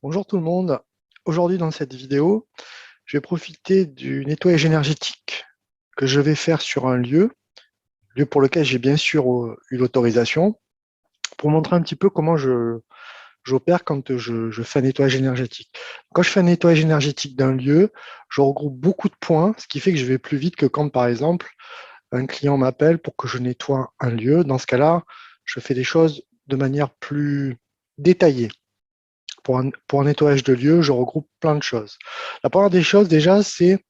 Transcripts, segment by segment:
Bonjour tout le monde. Aujourd'hui dans cette vidéo, je vais profiter du nettoyage énergétique que je vais faire sur un lieu pour lequel j'ai bien sûr eu l'autorisation, pour montrer un petit peu comment j'opère quand je fais un nettoyage énergétique. Quand je fais un nettoyage énergétique d'un lieu, je regroupe beaucoup de points, ce qui fait que je vais plus vite que quand par exemple un client m'appelle pour que je nettoie un lieu. Dans ce cas-là, je fais des choses de manière plus détaillée. Pour un nettoyage de lieu, je regroupe plein de choses. La première des choses, déjà, c'est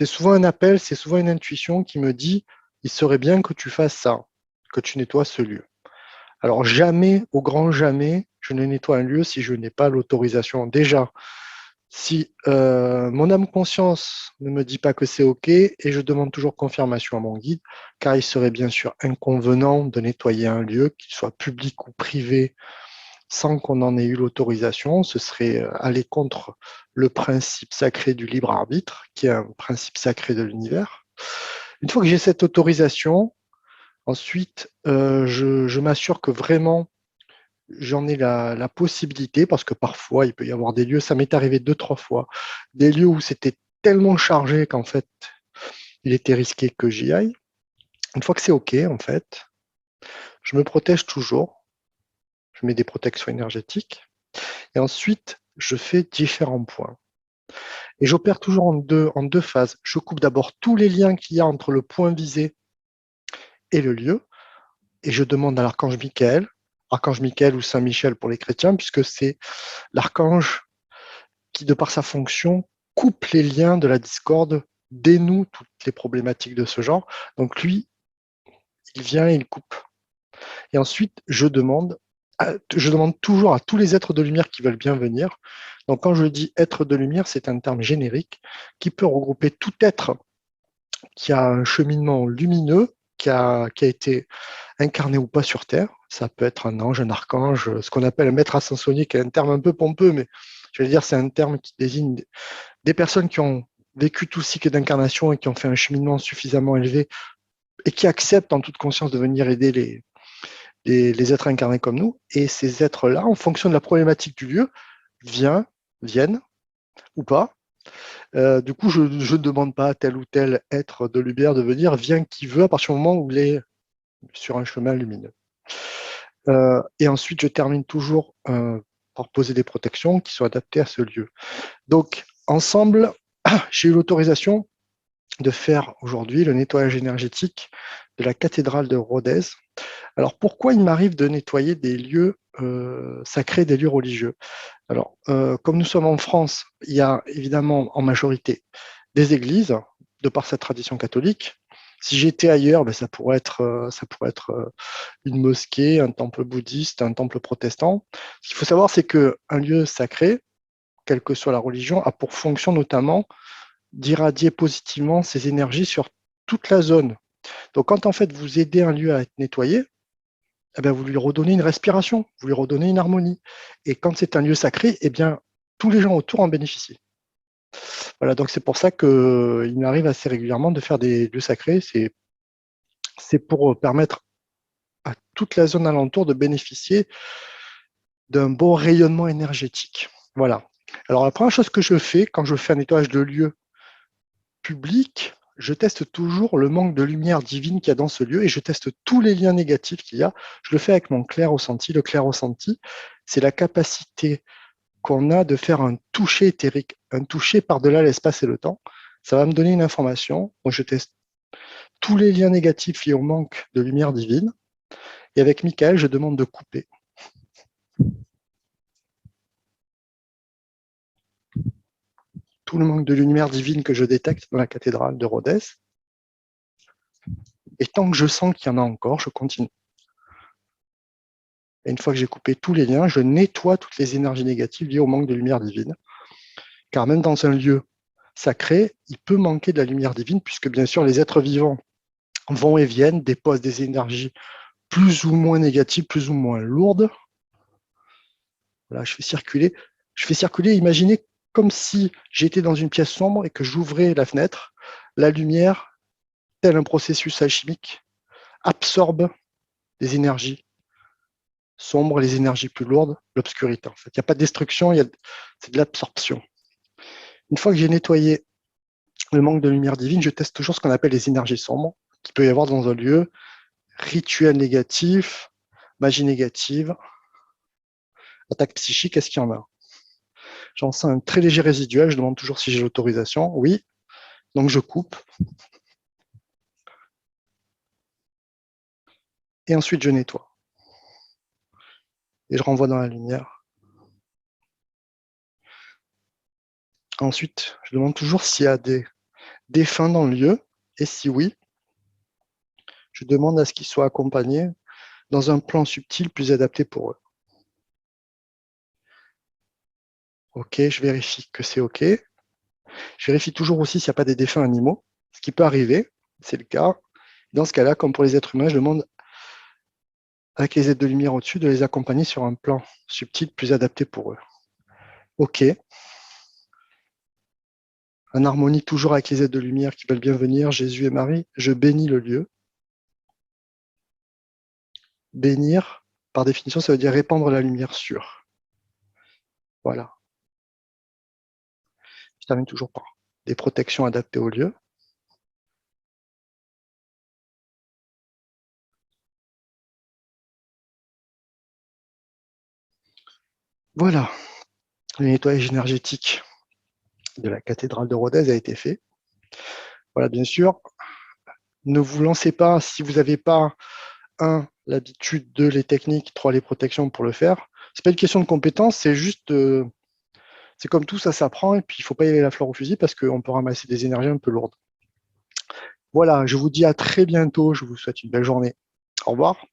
souvent un appel, c'est souvent une intuition qui me dit, il serait bien que tu fasses ça, que tu nettoies ce lieu. Alors jamais, au grand jamais, je ne nettoie un lieu si je n'ai pas l'autorisation. Déjà, si mon âme conscience ne me dit pas que c'est OK, et je demande toujours confirmation à mon guide, car il serait bien sûr inconvenant de nettoyer un lieu, qu'il soit public ou privé, sans qu'on en ait eu l'autorisation. Ce serait aller contre le principe sacré du libre arbitre, qui est un principe sacré de l'univers. Une fois que j'ai cette autorisation, ensuite, je m'assure que vraiment j'en ai la possibilité, parce que parfois il peut y avoir des lieux, ça m'est arrivé deux, trois fois, des lieux où c'était tellement chargé qu'en fait, il était risqué que j'y aille. Une fois que c'est OK, en fait, je me protège toujours, je mets des protections énergétiques, et ensuite, je fais différents points. Et j'opère toujours en deux phases. Je coupe d'abord tous les liens qu'il y a entre le point visé et le lieu, et je demande à l'archange Michael, archange Michael ou Saint Michel pour les chrétiens, puisque c'est l'archange qui, de par sa fonction, coupe les liens de la discorde, dénoue toutes les problématiques de ce genre. Donc lui, il vient et il coupe. Et ensuite, je demande toujours à tous les êtres de lumière qui veulent bien venir. Donc quand je dis être de lumière, c'est un terme générique qui peut regrouper tout être qui a un cheminement lumineux, qui a été incarné ou pas sur Terre. Ça peut être un ange, un archange, ce qu'on appelle un maître ascensionné, qui est un terme un peu pompeux, mais je vais dire c'est un terme qui désigne des personnes qui ont vécu tout cycle d'incarnation et qui ont fait un cheminement suffisamment élevé et qui acceptent en toute conscience de venir aider les êtres incarnés comme nous. Et ces êtres-là, en fonction de la problématique du lieu, viennent ou pas. Du coup, je ne demande pas à tel ou tel être de lumière de venir, vient qui veut à partir du moment où il est sur un chemin lumineux. Et ensuite, je termine toujours par poser des protections qui sont adaptées à ce lieu. Donc, ensemble, j'ai eu l'autorisation de faire aujourd'hui le nettoyage énergétique de la cathédrale de Rodez. Alors, pourquoi il m'arrive de nettoyer des lieux sacrés, des lieux religieux? Alors, comme nous sommes en France, il y a évidemment en majorité des églises, de par cette tradition catholique. Si j'étais ailleurs, ben, ça pourrait être une mosquée, un temple bouddhiste, un temple protestant. Ce qu'il faut savoir, c'est qu'un lieu sacré, quelle que soit la religion, a pour fonction notamment d'irradier positivement ses énergies sur toute la zone. Donc, quand en fait vous aidez un lieu à être nettoyé, eh bien, vous lui redonnez une respiration, vous lui redonnez une harmonie. Et quand c'est un lieu sacré, eh bien, tous les gens autour en bénéficient. Voilà, donc c'est pour ça qu'il m'arrive assez régulièrement de faire des lieux sacrés. C'est pour permettre à toute la zone alentour de bénéficier d'un bon rayonnement énergétique. Voilà. Alors, la première chose que je fais quand je fais un nettoyage de lieu public, je teste toujours le manque de lumière divine qu'il y a dans ce lieu et je teste tous les liens négatifs qu'il y a. Je le fais avec mon clair ressenti. Le clair ressenti, c'est la capacité qu'on a de faire un toucher éthérique, un toucher par-delà l'espace et le temps. Ça va me donner une information. Donc, je teste tous les liens négatifs liés au manque de lumière divine. Et avec Michael, je demande de couper tout le manque de lumière divine que je détecte dans la cathédrale de Rhodes. Et tant que je sens qu'il y en a encore, je continue. Et une fois que j'ai coupé tous les liens, je nettoie toutes les énergies négatives liées au manque de lumière divine. Car même dans un lieu sacré, il peut manquer de la lumière divine, puisque bien sûr les êtres vivants vont et viennent, déposent des énergies plus ou moins négatives, plus ou moins lourdes. Là, je fais circuler, imaginez comme si j'étais dans une pièce sombre et que j'ouvrais la fenêtre, la lumière, tel un processus alchimique, absorbe des énergies sombres, les énergies plus lourdes, l'obscurité. En fait, il n'y a pas de destruction, c'est de l'absorption. Une fois que j'ai nettoyé le manque de lumière divine, je teste toujours ce qu'on appelle les énergies sombres qu'il peut y avoir dans un lieu, rituel négatif, magie négative, attaque psychique, est-ce qu'il y en a? J'en sens un très léger résiduel, je demande toujours si j'ai l'autorisation. Oui, donc je coupe. Et ensuite, je nettoie. Et je renvoie dans la lumière. Ensuite, je demande toujours s'il y a des défunts dans le lieu. Et si oui, je demande à ce qu'ils soient accompagnés dans un plan subtil plus adapté pour eux. OK, je vérifie que c'est OK. Je vérifie toujours aussi s'il n'y a pas des défunts animaux, ce qui peut arriver, c'est le cas. Dans ce cas-là, comme pour les êtres humains, je demande avec les aides de lumière au-dessus de les accompagner sur un plan subtil plus adapté pour eux. OK. En harmonie toujours avec les aides de lumière qui veulent bien venir, Jésus et Marie, je bénis le lieu. Bénir, par définition, ça veut dire répandre la lumière sur. Voilà. Je termine toujours par des protections adaptées au lieu. Voilà. Le nettoyage énergétique de la cathédrale de Rodez a été fait. Voilà, bien sûr, ne vous lancez pas si vous n'avez pas, l'habitude, deux, les techniques, trois, les protections pour le faire. C'est pas une question de compétence, c'est juste, c'est comme tout, ça s'apprend, et puis il ne faut pas y aller la fleur au fusil parce qu'on peut ramasser des énergies un peu lourdes. Voilà, je vous dis à très bientôt, je vous souhaite une belle journée. Au revoir.